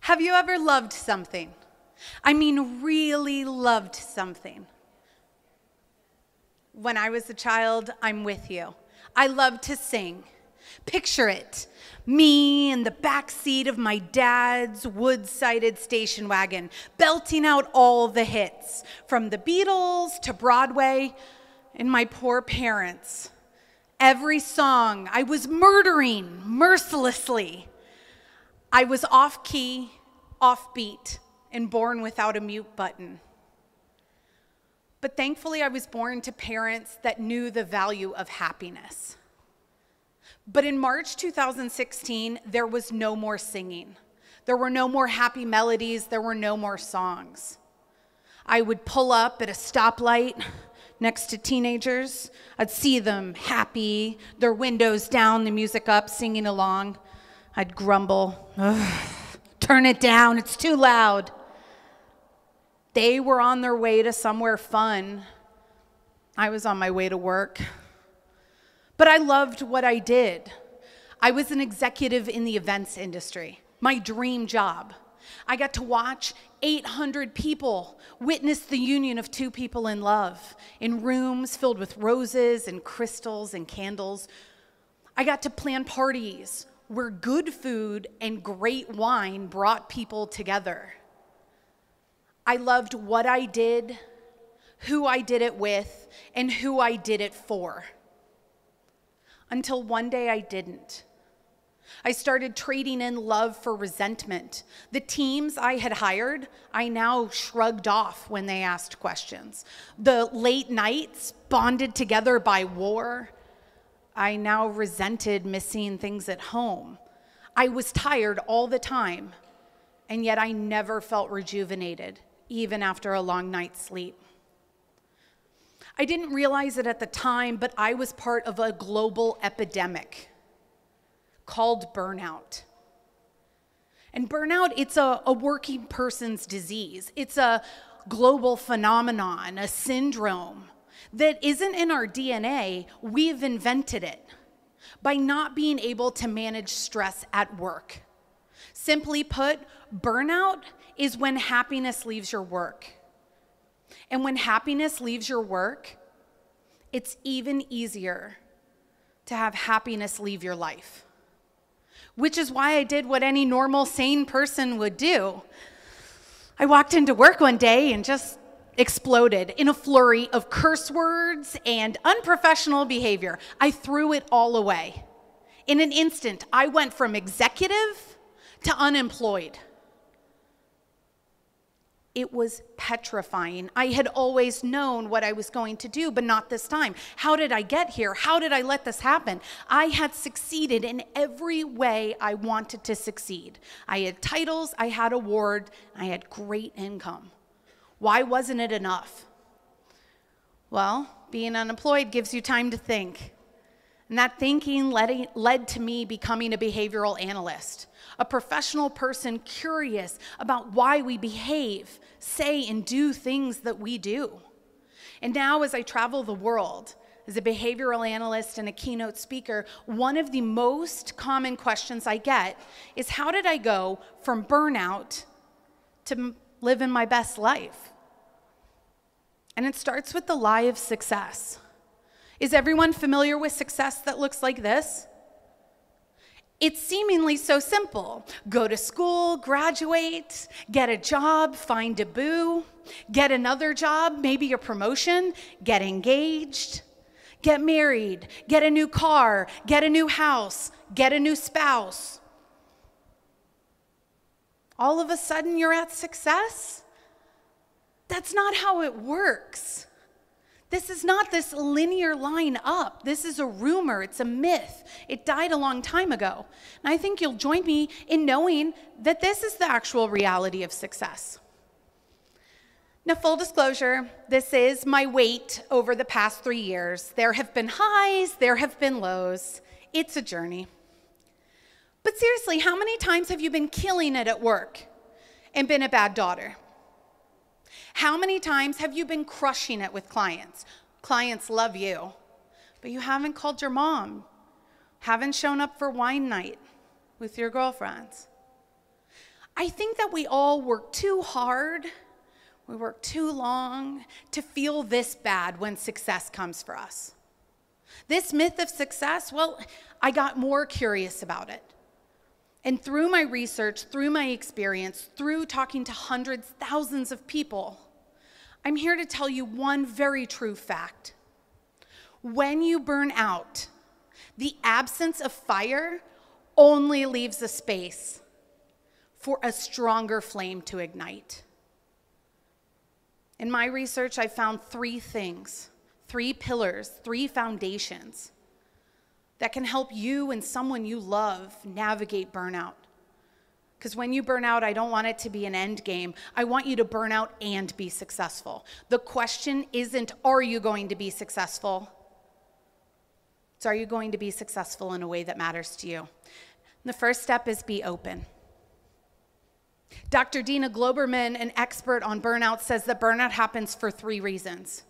Have you ever loved something? I mean, really loved something. When I was a child, I'm with you. I loved to sing. Picture it, me in the back seat of my dad's wood-sided station wagon, belting out all the hits, from the Beatles to Broadway, and my poor parents. Every song I was murdering mercilessly. I was off-key, off-beat, and born without a mute button. But thankfully, I was born to parents that knew the value of happiness. But in March 2016, there was no more singing. There were no more happy melodies. There were no more songs. I would pull up at a stoplight next to teenagers. I'd see them happy, their windows down, the music up, singing along. I'd grumble, turn it down, it's too loud. They were on their way to somewhere fun. I was on my way to work. But I loved what I did. I was an executive in the events industry, my dream job. I got to watch 800 people witness the union of two people in love in rooms filled with roses and crystals and candles. I got to plan parties where good food and great wine brought people together. I loved what I did, who I did it with, and who I did it for. Until one day I didn't. I started trading in love for resentment. The teams I had hired, I now shrugged off when they asked questions. The late nights bonded together by war, I now resented missing things at home. I was tired all the time, and yet I never felt rejuvenated, even after a long night's sleep. I didn't realize it at the time, but I was part of a global epidemic called burnout. And burnout, it's a working person's disease. It's a global phenomenon, a syndrome that isn't in our DNA. We've invented it by not being able to manage stress at work. Simply put, burnout is when happiness leaves your work. And when happiness leaves your work, it's even easier to have happiness leave your life. Which is why I did what any normal, sane person would do. I walked into work one day and just exploded in a flurry of curse words and unprofessional behavior. I threw it all away. In an instant, I went from executive to unemployed. It was petrifying. I had always known what I was going to do, but not this time. How did I get here? How did I let this happen? I had succeeded in every way I wanted to succeed. I had titles, I had awards, I had great income. Why wasn't it enough? Well, being unemployed gives you time to think. And that thinking led to me becoming a behavioral analyst, a professional person curious about why we behave, say, and do things that we do. And now as I travel the world as a behavioral analyst and a keynote speaker, one of the most common questions I get is, how did I go from burnout to living my best life? And it starts with the lie of success. Is everyone familiar with success that looks like this? It's seemingly so simple. Go to school, graduate, get a job, find a boo, get another job, maybe a promotion, get engaged, get married, get a new car, get a new house, get a new spouse. All of a sudden you're at success? That's not how it works. This is not this linear line up. This is a rumor. It's a myth. It died a long time ago. And I think you'll join me in knowing that this is the actual reality of success. Now, full disclosure, this is my weight over the past 3 years. There have been highs, there have been lows. It's a journey. But seriously, how many times have you been killing it at work and been a bad daughter? How many times have you been crushing it with clients? Clients love you, but you haven't called your mom, haven't shown up for wine night with your girlfriends. I think that we all work too hard, we work too long to feel this bad when success comes for us. This myth of success, well, I got more curious about it. And through my research, through my experience, through talking to hundreds, thousands of people, I'm here to tell you one very true fact. When you burn out, the absence of fire only leaves a space for a stronger flame to ignite. In my research, I found 3 things, 3 pillars, 3 foundations that can help you and someone you love navigate burnout. Because when you burn out, I don't want it to be an end game. I want you to burn out and be successful. The question isn't, are you going to be successful? It's, are you going to be successful in a way that matters to you? And the first step is be open. Dr. Dina Globerman, an expert on burnout, says that burnout happens for 3 reasons.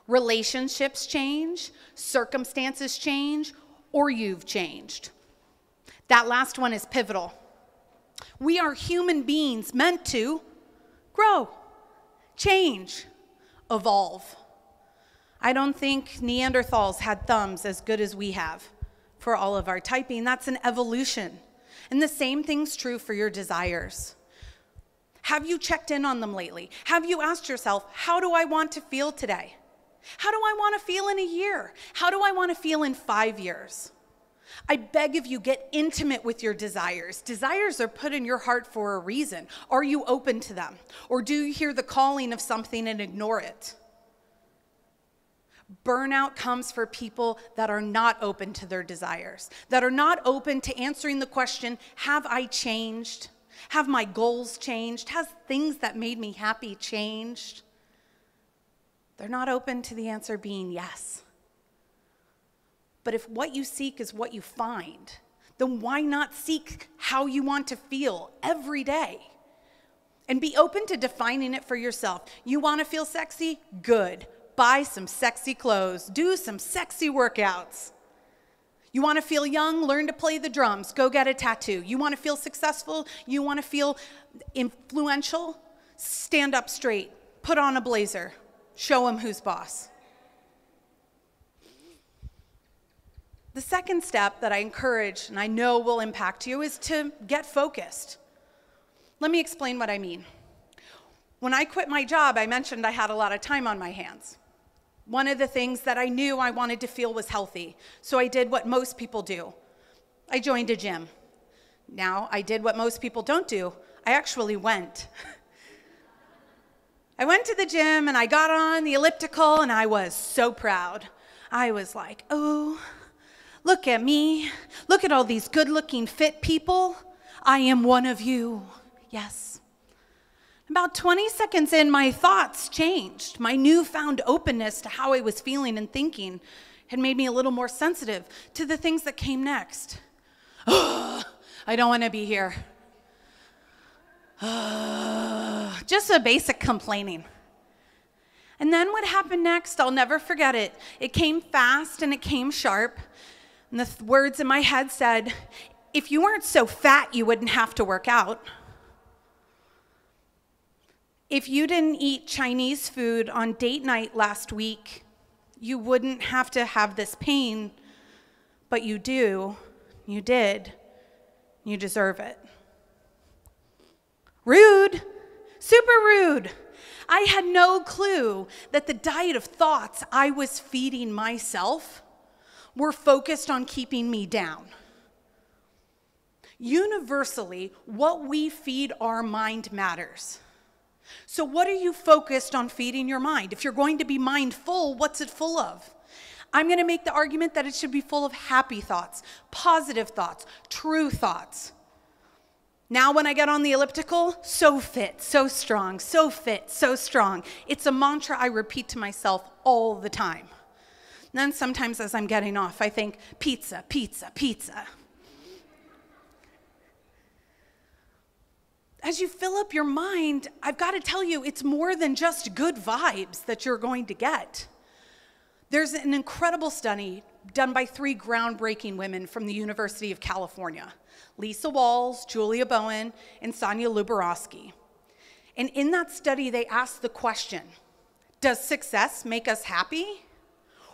Relationships change, circumstances change, or you've changed. That last one is pivotal. We are human beings meant to grow, change, evolve. I don't think Neanderthals had thumbs as good as we have for all of our typing. That's an evolution. And the same thing's true for your desires. Have you checked in on them lately? Have you asked yourself, how do I want to feel today? How do I want to feel in a year? How do I want to feel in 5 years? I beg of you, get intimate with your desires. Desires are put in your heart for a reason. Are you open to them? Or do you hear the calling of something and ignore it? Burnout comes for people that are not open to their desires, that are not open to answering the question, have I changed? Have my goals changed? Has things that made me happy changed? They're not open to the answer being yes. But if what you seek is what you find, then why not seek how you want to feel every day? And be open to defining it for yourself. You want to feel sexy? Good. Buy some sexy clothes. Do some sexy workouts. You want to feel young? Learn to play the drums. Go get a tattoo. You want to feel successful? You want to feel influential? Stand up straight. Put on a blazer. Show them who's boss. The second step that I encourage, and I know will impact you, is to get focused. Let me explain what I mean. When I quit my job, I mentioned I had a lot of time on my hands. One of the things that I knew I wanted to feel was healthy, so I did what most people do. I joined a gym. Now, I did what most people don't do. I actually went. I went to the gym and I got on the elliptical and I was so proud. I was like, oh, look at me. Look at all these good-looking, fit people. I am one of you. Yes. About 20 seconds in, my thoughts changed. My newfound openness to how I was feeling and thinking had made me a little more sensitive to the things that came next. Oh, I don't want to be here. Just a basic complaining. And then what happened next, I'll never forget it. It came fast and it came sharp. And the words in my head said, if you weren't so fat, you wouldn't have to work out. If you didn't eat Chinese food on date night last week, you wouldn't have to have this pain, but you do, you did, you deserve it. Rude, super rude. I had no clue that the diet of thoughts I was feeding myself were focused on keeping me down. Universally, what we feed our mind matters. So what are you focused on feeding your mind? If you're going to be mindful, what's it full of? I'm going to make the argument that it should be full of happy thoughts, positive thoughts, true thoughts. Now when I get on the elliptical, so fit, so strong, so fit, so strong. It's a mantra I repeat to myself all the time. And then sometimes as I'm getting off, I think, pizza, pizza, pizza. As you fill up your mind, I've got to tell you, it's more than just good vibes that you're going to get. There's an incredible study done by 3 groundbreaking women from the University of California, Lisa Walls, Julia Bowen, and Sonia Luborowski. And in that study, they asked the question, does success make us happy?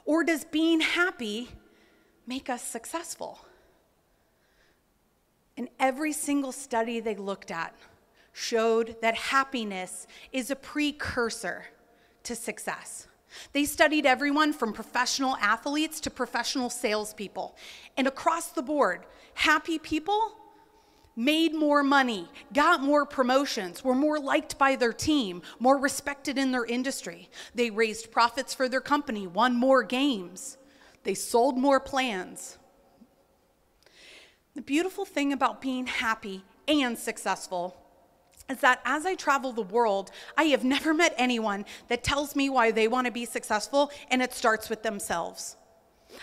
Or does being happy make us successful? And every single study they looked at showed that happiness is a precursor to success. They studied everyone from professional athletes to professional salespeople. And across the board, happy people made more money, got more promotions, were more liked by their team, more respected in their industry. They raised profits for their company, won more games. They sold more plans. The beautiful thing about being happy and successful is that as I travel the world, I have never met anyone that tells me why they want to be successful, and it starts with themselves.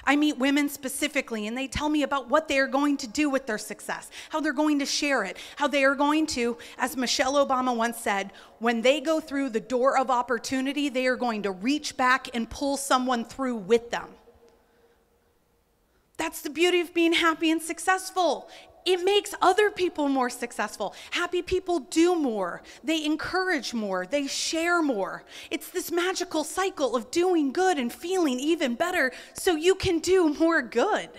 I meet women specifically, and they tell me about what they are going to do with their success, how they're going to share it, how they are going to, as Michelle Obama once said, when they go through the door of opportunity, they are going to reach back and pull someone through with them. That's the beauty of being happy and successful. It makes other people more successful. Happy people do more. They encourage more. They share more. It's this magical cycle of doing good and feeling even better so you can do more good.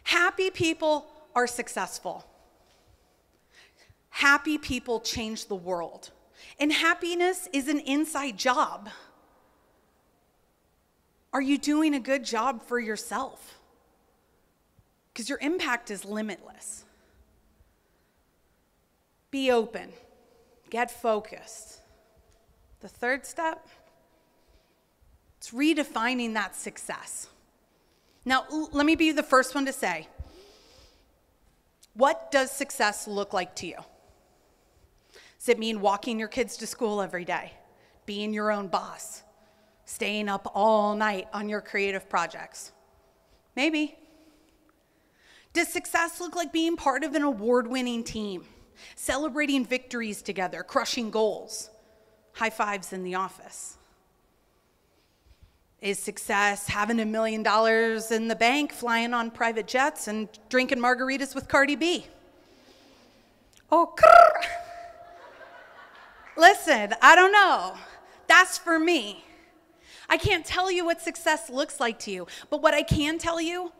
Happy people are successful. Happy people change the world. And happiness is an inside job. Are you doing a good job for yourself? Because your impact is limitless. Be open. Get focused. The third step, it's redefining that success. Now, let me be the first one to say, what does success look like to you? Does it mean walking your kids to school every day, being your own boss, staying up all night on your creative projects? Maybe. Does success look like being part of an award-winning team, celebrating victories together, crushing goals, high fives in the office? Is success having $1 million in the bank, flying on private jets, and drinking margaritas with Cardi B? Oh, listen, I don't know. That's for me. I can't tell you what success looks like to you, but what I can tell you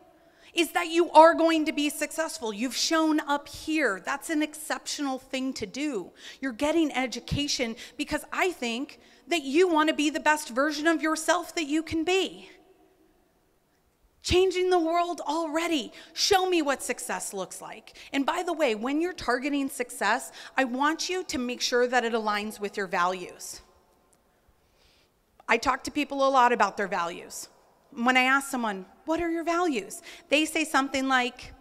is that you are going to be successful. You've shown up here. That's an exceptional thing to do. You're getting education because I think that you want to be the best version of yourself that you can be. Changing the world already. Show me what success looks like. And by the way, when you're targeting success, I want you to make sure that it aligns with your values. I talk to people a lot about their values. When I ask someone, what are your values? They say something like,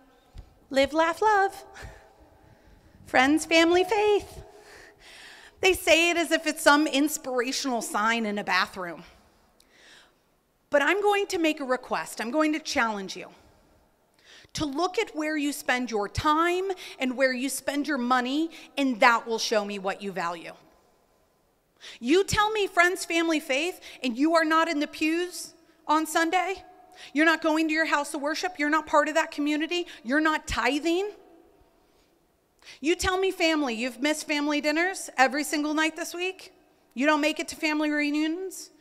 live, laugh, love. Friends, family, faith. They say it as if it's some inspirational sign in a bathroom. But I'm going to make a request. I'm going to challenge you to look at where you spend your time and where you spend your money, and that will show me what you value. You tell me friends, family, faith, and you are not in the pews on Sunday? You're not going to your house of worship? You're not part of that community? You're not tithing? You tell me family, you've missed family dinners every single night this week? You don't make it to family reunions?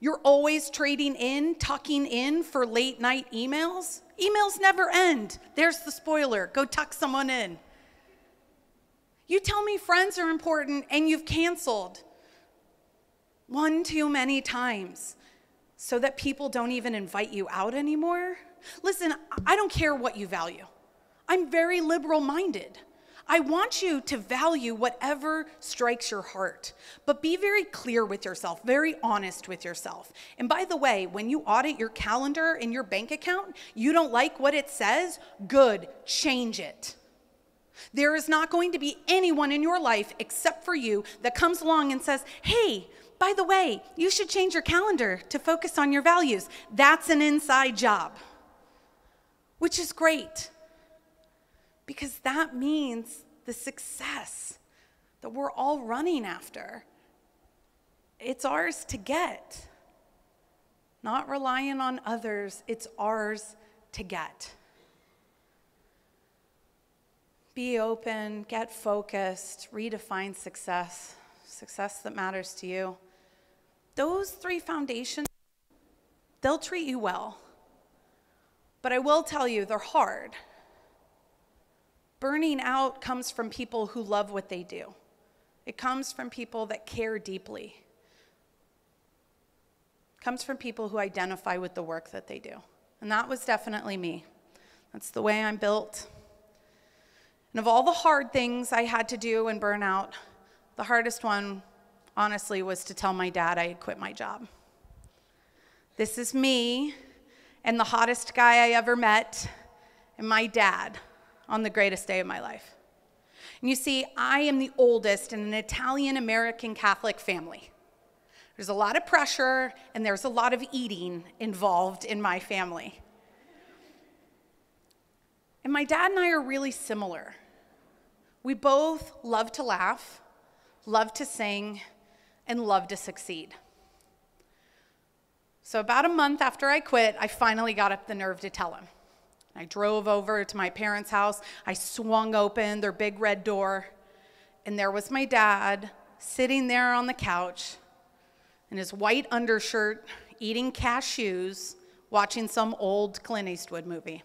You're always trading in, tucking in for late night emails? Emails never end. There's the spoiler. Go tuck someone in. You tell me friends are important and you've canceled one too many times so that people don't even invite you out anymore? Listen, I don't care what you value. I'm very liberal-minded. I want you to value whatever strikes your heart, but be very clear with yourself, very honest with yourself. And by the way, when you audit your calendar and your bank account, you don't like what it says, good, change it. There is not going to be anyone in your life except for you that comes along and says, hey, by the way, you should change your calendar to focus on your values. That's an inside job, which is great because that means the success that we're all running after, it's ours to get. not relying on others. It's ours to get. Be open, get focused, redefine success, success that matters to you. Those 3 foundations, they'll treat you well. But I will tell you, they're hard. Burning out comes from people who love what they do. It comes from people that care deeply. It comes from people who identify with the work that they do. And that was definitely me. That's the way I'm built. And of all the hard things I had to do in burnout, the hardest one, honestly, was to tell my dad I had quit my job. This is me and the hottest guy I ever met, and my dad on the greatest day of my life. And you see, I am the oldest in an Italian-American Catholic family. There's a lot of pressure, and there's a lot of eating involved in my family. And my dad and I are really similar. We both love to laugh, love to sing, and love to succeed. So about a month after I quit, I finally got up the nerve to tell him. I drove over to my parents' house. I swung open their big red door, and there was my dad sitting there on the couch in his white undershirt, eating cashews, watching some old Clint Eastwood movie.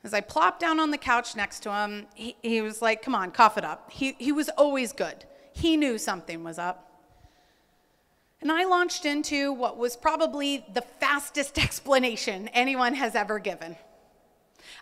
As I plopped down on the couch next to him, he was like, come on, cough it up. He was always good. He knew something was up. And I launched into what was probably the fastest explanation anyone has ever given.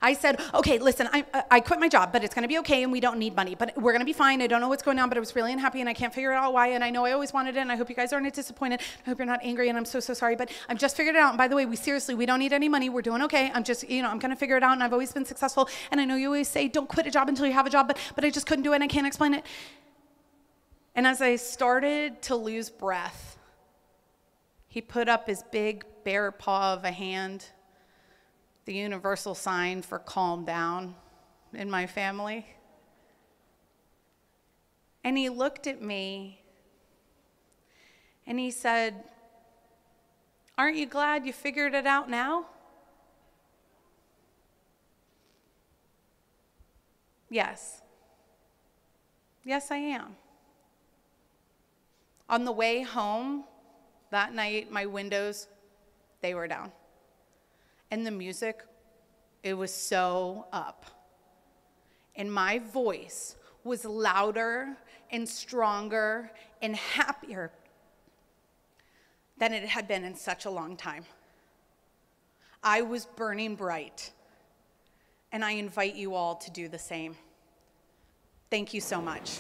I said, okay, listen, I quit my job, but it's going to be okay, and we don't need money. But we're going to be fine. I don't know what's going on, but I was really unhappy, and I can't figure out why, and I know I always wanted it, and I hope you guys aren't disappointed. I hope you're not angry, and I'm so sorry, but I've just figured it out. And by the way, we don't need any money. We're doing okay. I'm just, I'm going to figure it out, and I've always been successful. And I know you always say, don't quit a job until you have a job, but I just couldn't do it, and I can't explain it. And as I started to lose breath, he put up his big bare paw of a hand, the universal sign for calm down in my family. And he looked at me and he said, aren't you glad you figured it out now? Yes. Yes, I am. On the way home that night, my windows, they were down. And the music, it was so up. And my voice was louder and stronger and happier than it had been in such a long time. I was burning bright, and I invite you all to do the same. Thank you so much.